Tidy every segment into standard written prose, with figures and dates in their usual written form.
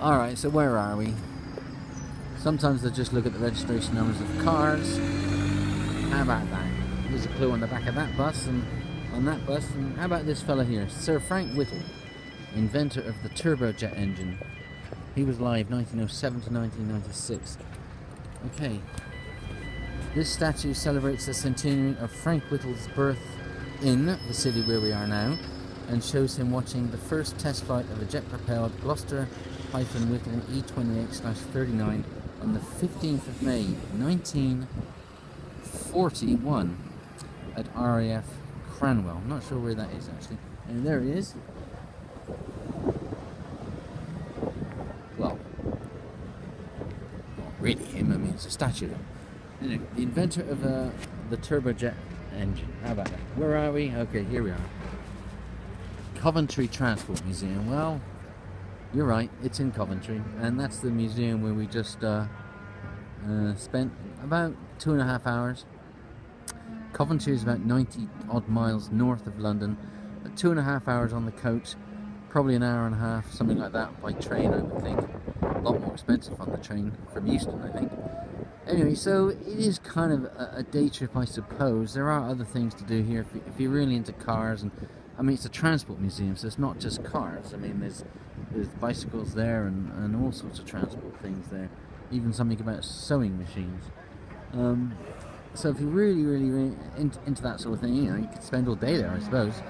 Alright, so where are we? Sometimes I just look at the registration numbers of cars. How about that? There's a clue on the back of that bus and on that bus. And how about this fella here? Sir Frank Whittle, inventor of the turbojet engine. He was alive 1907 to 1996. Okay. This statue celebrates the centenary of Frank Whittle's birth in the city where we are now, and shows him watching the first test flight of a jet-propelled Gloucester-Whittle E-28/39 on the 15th of May 1941 at RAF Cranwell. I'm not sure where that is actually. And there he is. Well, not really him, I mean it's a statue. Anyway, the inventor of the turbojet engine. How about that? Where are we? Okay, here we are. Coventry Transport Museum. Well, you're right, it's in Coventry, and that's the museum where we just spent about 2.5 hours. Coventry is about 90 odd miles north of London, 2.5 hours on the coach, probably an hour and a half, something like that, by train I would think. A lot more expensive on the train from Euston, I think. Anyway, so it is kind of a day trip, I suppose. There are other things to do here if you're really into cars, and I mean it's a transport museum, so it's not just cars. I mean there's bicycles there and all sorts of transport things there, even something about sewing machines. So if you're really into that sort of thing, you know, you could spend all day there, I suppose.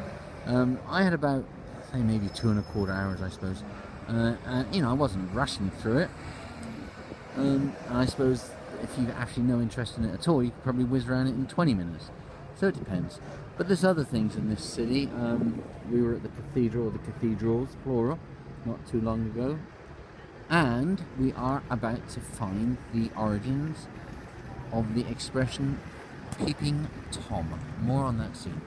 I had about, say, maybe 2.25 hours, I suppose, and you know, I wasn't rushing through it. And I suppose if you've actually no interest in it at all, you could probably whiz around it in 20 minutes. So it depends. But there's other things in this city. We were at the cathedral, or the cathedrals, plural, not too long ago. And we are about to find the origins of the expression peeping Tom. More on that soon.